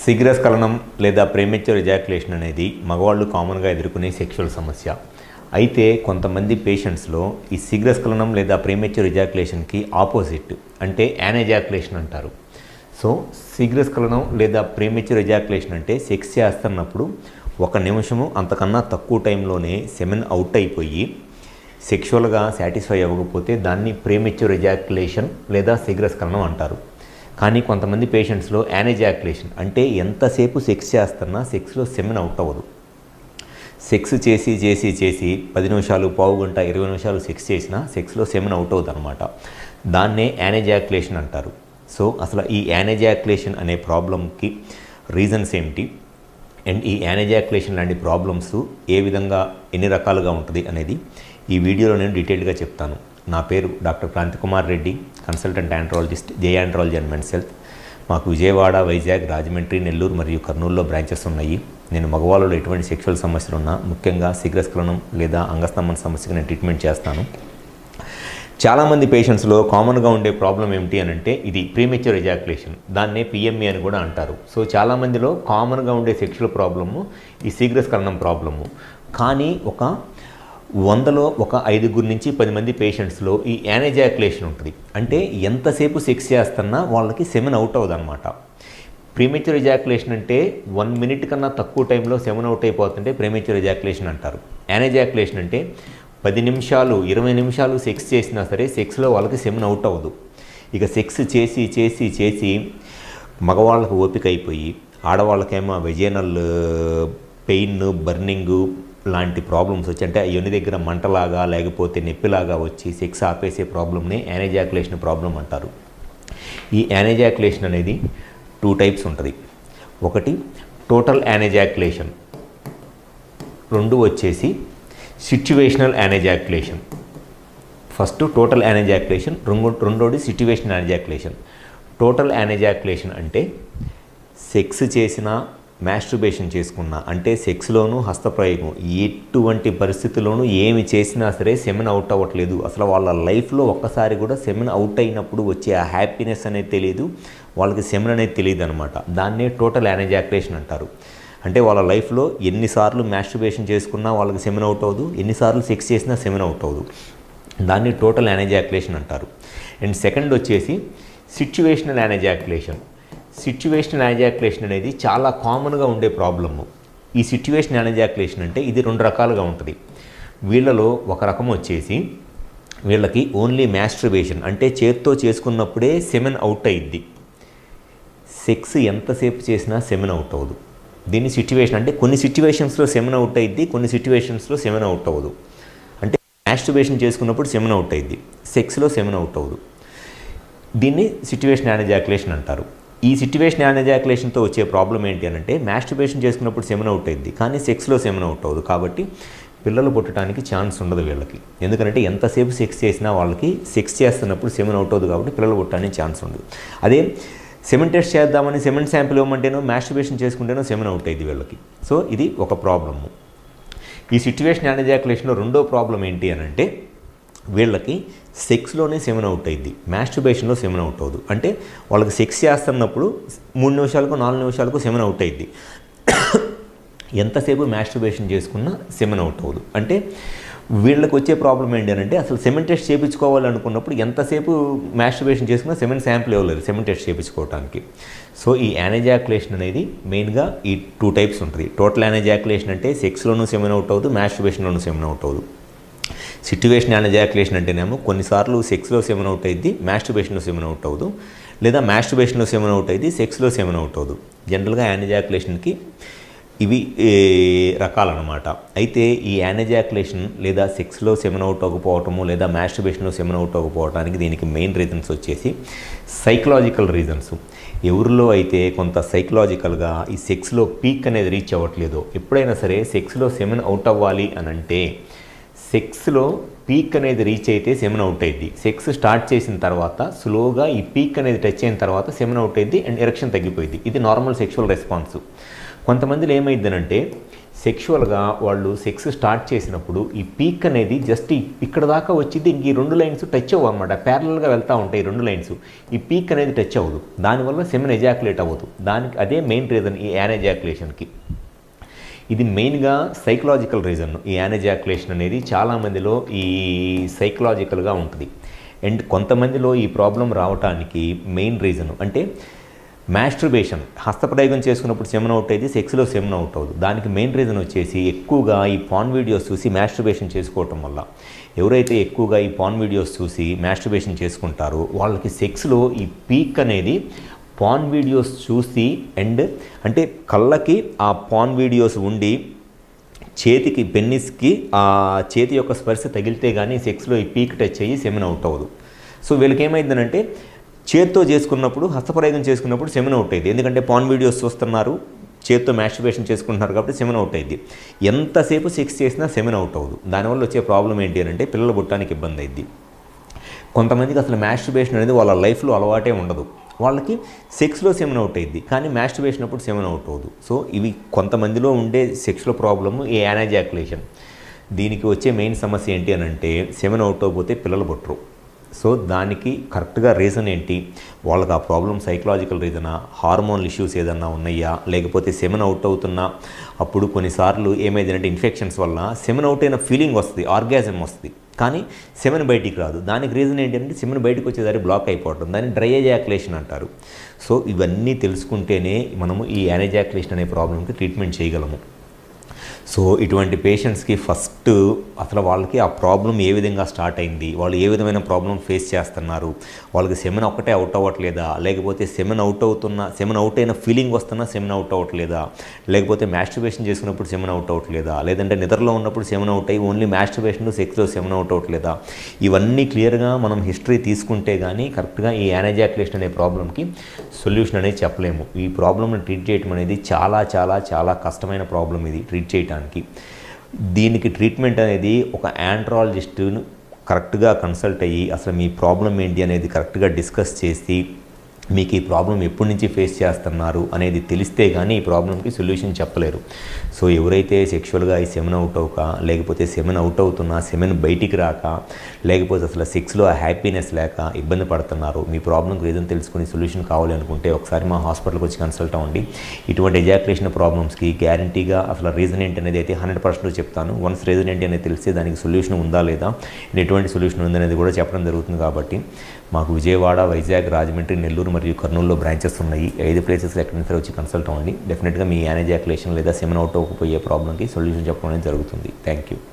శీఘ్రస్ఖలనం లేదా premature ejaculation అనేది మగవాళ్ళు కామన్గా ఎదుర్కొనే సెక్షువల్ సమస్య. అయితే కొంతమంది పేషెంట్స్లో ఈ శీఘ్రస్ఖలనం లేదా ప్రీమెచ్యూర్ ఎజాక్యులేషన్కి ఆపోజిట్ అంటే యానెజాక్యులేషన్ అంటారు. సో శీఘ్రస్ఖలనం లేదా ప్రీమెచ్యూర్ ఎజాక్యులేషన్ అంటే సెక్స్ చేస్తున్నప్పుడు 1 నిమిషము అంతకన్నా తక్కువ టైంలోనే సెమెన్ అవుట్ అయిపోయి సెక్షువల్గా సాటిస్ఫై అవ్వకపోతే దాన్ని ప్రీమెచ్యూర్ ఎజాక్యులేషన్ లేదా శీఘ్రస్ఖలనం అంటారు. కానీ కొంతమంది పేషెంట్స్లో యానెజాక్యులేషన్ అంటే ఎంతసేపు సెక్స్ చేస్తున్నా సెక్స్లో సెమెన్ అవుట్ అవ్వదు. సెక్స్ చేసి 10 నిమిషాలు, పావు గంట, 20 నిమిషాలు సెక్స్ చేసినా సెక్స్లో సెమెన్ అవుట్ అవుతుంది అనమాట. దాన్నే యానెజాక్యులేషన్ అంటారు. సో అసలు ఈ యానెజాక్యులేషన్ అనే ప్రాబ్లంకి రీజన్స్ ఏమిటి అండ్ ఈ యానెజాక్యులేషన్ లాంటి ప్రాబ్లమ్స్ ఏ విధంగా ఎన్ని రకాలుగా ఉంటుంది అనేది ఈ వీడియోలో నేను డీటెయిల్గా చెప్తాను. నా పేరు doctor Kranthikumar Reddy, consultant andrologist, J andrology and men's health. మాకు విజయవాడ, వైజాగ్, రాజమండ్రి, నెల్లూరు మరియు కర్నూలులో బ్రాంచెస్ ఉన్నాయి. నేను మగవాళ్ళలో ఎటువంటి సెక్షువల్ సమస్యలు ఉన్నా, ముఖ్యంగా శీఘ్రస్ఖలనం లేదా అంగస్తంభన సమస్యకు నేను ట్రీట్మెంట్ చేస్తాను. చాలామంది పేషెంట్స్లో కామన్గా ఉండే ప్రాబ్లం ఏమిటి అని అంటే ఇది ప్రీమెచ్యూర్ ఎజాక్యులేషన్, దాన్నే పిఎంఏ అని కూడా అంటారు. సో చాలామందిలో కామన్గా ఉండే సెక్షువల్ ప్రాబ్లము ఈ శీఘ్రస్ఖలనం ప్రాబ్లము. కానీ 100లో 5 నుంచి 10 మంది పేషెంట్స్లో ఈ యానెజాక్యులేషన్ ఉంటుంది. అంటే ఎంతసేపు సెక్స్ చేస్తున్నా వాళ్ళకి సెమెన్ అవుట్ అవ్వదు అనమాట. ప్రీమెచ్యూర్ ఎజాక్యులేషన్ అంటే 1 మినిట్ కన్నా తక్కువ టైంలో సెమెన్ అవుట్ అయిపోతుంటే ప్రీమెచ్యూర్ ఎజాక్యులేషన్ అంటారు. యానెజాక్యులేషన్ అంటే 10 నిమిషాలు, 20 నిమిషాలు సెక్స్ చేసినా సరే సెక్స్లో వాళ్ళకి సెమెన్ అవుట్ అవ్వదు. ఇక సెక్స్ చేసి మగవాళ్ళకు ఓపిక అయిపోయి ఆడవాళ్ళకేమో వెజైనల్ పెయిన్, బర్నింగ్ లాంటి ప్రాబ్లమ్స్ వచ్చి, అంటే యోని దగ్గర మంటలాగా లేకపోతే నొప్పిలాగా వచ్చి సెక్స్ ఆపేసే ప్రాబ్లమ్ని యానెజాక్యులేషన్ ప్రాబ్లం అంటారు. ఈ యానెజాక్యులేషన్ అనేది 2 టైప్స్ ఉంటుంది. ఒకటి టోటల్ యానెజాక్యులేషన్, 2 వచ్చేసి సిట్యువేషనల్ యానెజాక్యులేషన్. ఫస్ట్ టోటల్ యానెజాక్యులేషన్, రెండోది సిట్యువేషనల్ యానెజాక్యులేషన్. టోటల్ యానెజాక్యులేషన్ అంటే సెక్స్ చేసినా, మాస్టర్బేషన్ చేసుకున్నా, అంటే సెక్స్లోనూ హస్తప్రయోగం ఎటువంటి పరిస్థితుల్లోనూ ఏమి చేసినా సరే సెమెన్ అవుట్ అవ్వట్లేదు, అసలు వాళ్ళ లైఫ్లో ఒక్కసారి కూడా సెమెన్ అవుట్ అయినప్పుడు వచ్చే ఆ హ్యాపీనెస్ అనేది తెలియదు, వాళ్ళకి సెమెన్ అనేది తెలియదు అనమాట. దాన్నే టోటల్ యానెజాక్యులేషన్ అంటారు. అంటే వాళ్ళ లైఫ్లో ఎన్నిసార్లు మాస్టర్బేషన్ చేసుకున్నా వాళ్ళకి సెమెన్ అవుట్ అవ్వదు, ఎన్నిసార్లు సెక్స్ చేసినా సెమెన్ అవుట్ అవ్వదు. దాన్ని టోటల్ యానెజాక్యులేషన్ అంటారు. అండ్ సెకండ్ వచ్చేసి సిట్యువేషనల్ యానెజాక్యులేషన్. సిట్యువేషనల్ యానెజాక్యులేషన్ అనేది చాలా కామన్గా ఉండే ప్రాబ్లము. ఈ సిట్యువేషనల్ యానెజాక్యులేషన్ అంటే ఇది 2 రకాలుగా ఉంటుంది. వీళ్ళలో ఒక రకం వచ్చేసి వీళ్ళకి ఓన్లీ మాస్టర్బేషన్ అంటే చేత్తో చేసుకున్నప్పుడే సెమెన్ అవుట్ అయ్యిద్ది, సెక్స్ ఎంతసేపు చేసినా సెమెన్ అవుట్ అవ్వదు. దీన్ని సిట్యువేషన్ అంటే కొన్ని సిట్యువేషన్స్లో సెమెన్ అవుట్ అయ్యిద్ది, కొన్ని సిట్యువేషన్స్లో సెమెన్ అవుట్ అవ్వదు. అంటే మాస్టర్బేషన్ చేసుకున్నప్పుడు సెమెన్ అవుట్ అయ్యిద్ది, సెక్స్లో సెమెన్ అవుట్ అవ్వదు. దీన్ని సిట్యువేషన్ యానెజాక్యులేషన్ అంటారు. ఈ సిట్యువేషన్ యానెజాక్యులేషన్తో వచ్చే ప్రాబ్లం ఏంటి అని అంటే మాస్టర్బేషన్ చేసుకున్నప్పుడు సెమెన్ అవుట్ అయ్యిద్ది, కానీ సెక్స్లో సెమెన్ అవుట్ అవ్వదు. కాబట్టి పిల్లలు పుట్టడానికి ఛాన్స్ ఉండదు వీళ్ళకి. ఎందుకంటే ఎంతసేపు సెక్స్ చేసినా వాళ్ళకి సెక్స్ చేస్తున్నప్పుడు సెమెన్ అవుట్ అవ్వదు, కాబట్టి పిల్లలు పుట్టడానికి ఛాన్స్ ఉండదు. అదే సెమెన్ టెస్ట్ చేద్దామని సెమెన్ శాంపిల్ ఇవ్వమంటేనో మాస్టర్బేషన్ చేసుకుంటేనో సెమెన్ అవుట్ అయ్యిద్ది వీళ్ళకి. సో ఇది ఒక ప్రాబ్లము. ఈ సిట్యువేషన్ యానెజాక్యులేషన్లో రెండో ప్రాబ్లం ఏంటి అని అంటే వీళ్ళకి సెక్స్లోనే సెమెన్ అవుట్ అయ్యిద్ది, మాస్టర్బేషన్లో సెమెన్ అవుట్ అవ్వదు. అంటే వాళ్ళకి సెక్స్ చేస్తున్నప్పుడు 3 నిమిషాలకు 4 నిమిషాలకు సెమెన్ అవుట్ అయ్యిద్ది, ఎంతసేపు మాస్టర్బేషన్ చేసుకున్నా సెమెన్ అవుట్ అవ్వదు. అంటే వీళ్ళకి వచ్చే ప్రాబ్లం ఏంటి అని అంటే అసలు సెమెన్ టెస్ట్ చేయించుకోవాలనుకున్నప్పుడు ఎంతసేపు మాస్టర్బేషన్ చేసుకున్నా సెమెన్ శాంపిల్ ఇవ్వలేదు సెమెన్ టెస్ట్ చేయించుకోవడానికి. సో ఈ యానెజాక్యులేషన్ అనేది మెయిన్గా ఈ 2 టైప్స్ ఉంటుంది. టోటల్ యానెజాక్యులేషన్ అంటే సెక్స్లోనూ సెమెన్ అవుట్ అవ్వదు, మాస్టర్బేషన్లోనూ సెమెన్ అవుట్ అవ్వదు. సిట్యువేషన్ యానెజాక్యులేషన్ అంటేనేమో కొన్నిసార్లు సెక్స్లో సెమెన్ అవుట్ అయ్యిద్ది, మాస్టర్బేషన్లో సెమెన్ అవుట్ అవ్వదు, లేదా మాస్టర్బేషన్లో సెమెన్ అవుట్ అయ్యిద్ది, సెక్స్లో సెమెన్ అవుట్ అవ్వదు. జనరల్గా యానెజాక్యులేషన్కి ఇవి రకాలన్నమాట. అయితే ఈ యానెజాక్యులేషన్ లేదా సెక్స్లో సెమెన్ అవుట్ అవ్వకపోవటము లేదా మాస్టర్బేషన్లో సెమెన్ అవుట్ అవ్వకపోవడానికి దీనికి మెయిన్ రీజన్స్ వచ్చేసి సైకలాజికల్ రీజన్స్. ఎవరిలో అయితే కొంత సైకలాజికల్గా ఈ సెక్స్లో పీక్ అనేది రీచ్ అవ్వట్లేదో, ఎప్పుడైనా సరే సెక్స్లో సెమెన్ అవుట్ అవ్వాలి అని అంటే సెక్స్లో పీక్ అనేది రీచ్ అయితే సెమెన్ అవుట్ అయ్యిద్ది. సెక్స్ స్టార్ట్ చేసిన తర్వాత స్లోగా ఈ పీక్ అనేది టచ్ అయిన తర్వాత సెమెన్ అవుట్ అయ్యిద్ది అండ్ ఎరెక్షన్ తగ్గిపోయింది. ఇది నార్మల్ సెక్షువల్ రెస్పాన్స్. కొంతమందిలో ఏమైందనంటే సెక్షువల్గా వాళ్ళు సెక్స్ స్టార్ట్ చేసినప్పుడు ఈ పీక్ అనేది జస్ట్ ఇక్కడ దాకా వచ్చింది, ఇంక ఈ 2 లైన్స్ టచ్ అవ్వు అనమాట, ప్యారలల్గా వెళ్తూ ఉంటాయి 2 లైన్స్. ఈ పీక్ అనేది టచ్ అవ్వదు, దానివల్ల సెమెన్ ఎజాక్యులేట్ అవ్వదు. దానికి అదే మెయిన్ రీజన్ ఈ యానెజాక్యులేషన్కి. ఇది మెయిన్గా సైకలాజికల్ రీజన్. ఈ యానెజాక్యులేషన్ అనేది చాలామందిలో ఈ సైకలాజికల్గా ఉంటుంది. అండ్ కొంతమందిలో ఈ ప్రాబ్లం రావడానికి మెయిన్ రీజన్ అంటే మాస్టర్బేషన్. హస్తప్రయోగం చేసుకున్నప్పుడు సెమెన్ అవుట్ అయ్యేది, సెక్స్లో సెమెన్ అవుట్ అవ్వదు. దానికి మెయిన్ రీజన్ వచ్చేసి ఎక్కువగా ఈ పాన్ వీడియోస్ చూసి మాస్టర్బేషన్ చేసుకోవటం వల్ల. ఎవరైతే ఎక్కువగా ఈ పాన్ వీడియోస్ చూసి మాస్టర్బేషన్ చేసుకుంటారో వాళ్ళకి సెక్స్లో ఈ పీక్ అనేది పాన్ వీడియోస్ చూసి అండ్ అంటే కళ్ళకి ఆ పాన్ వీడియోస్ ఉండి చేతికి పెన్నిస్కి ఆ చేతి యొక్క స్పర్శ తగిలితే కానీ సెక్స్లో ఈ పీక్ టచ్ అయ్యి సెమెన్ అవుట్ అవ్వదు. సో వీళ్ళకి ఏమైందనంటే చేత్తో చేసుకున్నప్పుడు, హస్తప్రయోగం చేసుకున్నప్పుడు సెమెన్ అవుట్ అయ్యింది. ఎందుకంటే పాన్ వీడియోస్ చూస్తున్నారు, చేత్తో మాస్టర్బేషన్ చేసుకుంటున్నారు కాబట్టి సెమెన్ అవుట్ అయ్యింది. ఎంతసేపు సెక్స్ చేసినా సెమెన్ అవుట్ అవ్వదు. దానివల్ల వచ్చే ప్రాబ్లం ఏంటి అంటే పిల్లలు పుట్టడానికి ఇబ్బంది అయింది. కొంతమందికి అసలు మాస్టర్బేషన్ అనేది వాళ్ళ లైఫ్లో అలవాటే ఉండదు. వాళ్ళకి సెక్స్లో సెమెన్ అవుట్ అయ్యింది కానీ మాస్టర్బేషన్ అప్పుడు సెమెన్ అవుట్ అవ్వదు. సో ఇవి కొంతమందిలో ఉండే సెక్స్లో ప్రాబ్లము ఈ యానెజాక్యులేషన్. దీనికి వచ్చే మెయిన్ సమస్య ఏంటి అని అంటే సెమెన్ అవుట్ అవ్వకపోతే పిల్లలు పుట్టరు. సో దానికి కరెక్ట్గా రీజన్ ఏంటి, వాళ్ళకి ఆ ప్రాబ్లం సైకలాజికల్ రీజనా, హార్మోనల్ ఇష్యూస్ ఏదన్నా ఉన్నాయా, లేకపోతే సెమెన్ అవుట్ అవుతున్నా అప్పుడు కొన్నిసార్లు ఏమైందంటే ఇన్ఫెక్షన్స్ వల్ల సెమెన్ అవుట్ అయిన ఫీలింగ్ వస్తుంది, ఆర్గాజం వస్తుంది, కానీ సెమెన్ బయటికి రాదు. దానికి రీజన్ ఏంటంటే సెమెన్ బయటకు వచ్చేదారి బ్లాక్ అయిపోవడం, దాన్ని డ్రై ఎజాక్యులేషన్ అంటారు. సో ఇవన్నీ తెలుసుకుంటేనే మనము ఈ యానెజాక్యులేషన్ అనే ప్రాబ్లంకి ట్రీట్మెంట్ చేయగలము. సో ఇటువంటి పేషెంట్స్కి ఫస్ట్ అసలు వాళ్ళకి ఆ ప్రాబ్లం ఏ విధంగా స్టార్ట్ అయింది, వాళ్ళు ఏ విధమైన ప్రాబ్లం ఫేస్ చేస్తున్నారు, వాళ్ళకి సెమెన్ ఒక్కటే అవుట్ అవ్వట్లేదా, లేకపోతే సెమెన్ అవుట్ అయిన ఫీలింగ్ వస్తున్నా సెమెన్ అవుట్ అవ్వట్లేదా, లేకపోతే మాస్టర్బేషన్ చేసుకున్నప్పుడు సెమెన్ అవుట్ అవ్వట్లేదా, లేదంటే నిద్రలో ఉన్నప్పుడు సెమెన్ అవుట్ అయ్యి ఓన్లీ మాస్టర్బేషన్ సెక్స్లో సెమెన్ అవుట్ అవ్వట్లేదా, ఇవన్నీ క్లియర్గా మనం హిస్టరీ తీసుకుంటే కానీ కరెక్ట్గా ఈ యానెజాక్యులేషన్ అనే ప్రాబ్లంకి సొల్యూషన్ అనేది చెప్పలేము. ఈ ప్రాబ్లమ్ని ట్రీట్ చేయడం అనేది చాలా చాలా చాలా కష్టమైన ప్రాబ్లం ఇది ట్రీట్ చేయడానికి. దీనికి ట్రీట్మెంట్ అనేది ఒక ఆండ్రాలజిస్ట్ను కరెక్ట్గా కన్సల్ట్ అయ్యి అసలు మీ ప్రాబ్లం ఏంటి అనేది కరెక్ట్గా డిస్కస్ చేసి మీకు ఈ ప్రాబ్లం ఎప్పటి నుంచి ఫేస్ చేస్తున్నారు అనేది తెలిస్తే కానీ ఈ ప్రాబ్లంకి సొల్యూషన్ చెప్పలేరు. సో ఎవరైతే సెక్షువల్గా ఈ సెమెన్ అవుట్ అవ్వక, లేకపోతే సెమెన్ అవుట్ అవుతున్నా సెమెన్ బయటికి రాక, లేకపోతే అసలు సెక్స్లో హ్యాపీనెస్ లేక ఇబ్బంది పడుతున్నారు, మీ ప్రాబ్లంకి రీజన్ తెలుసుకుని సొల్యూషన్ కావాలి అనుకుంటే ఒకసారి మా హాస్పిటల్కి వచ్చి కన్సల్ట్ అవ్వండి. ఇటువంటి ఎజాక్యులేషన్ ప్రాబ్లమ్స్కి గ్యారంటీగా అసలు రీజన్ ఏంటి అనేది అయితే 100% చెప్తాను. వన్స్ రీజన్ ఏంటి అనేది తెలిస్తే దానికి సొల్యూషన్ ఉందా లేదా, ఎటువంటి సొల్యూషన్ ఉందనేది కూడా చెప్పడం జరుగుతుంది. కాబట్టి మాకు విజయవాడ, వైజాగ్, రాజమండ్రి, నెల్లూరు మరియు కర్నూలులో బ్రాంచెస్ ఉన్నాయి. 5 ప్లేసెస్ ఎక్కడి సరే వచ్చి కన్సల్ట్ అవ్వండి. డెఫినెట్గా మీ యానెజాక్యులేషన్ లేదా సెమెన్ అవుట్ అవ్వకపోయే ప్రాబ్లంకి సొల్యూషన్ చెప్పడం అనేది జరుగుతుంది. Thank you.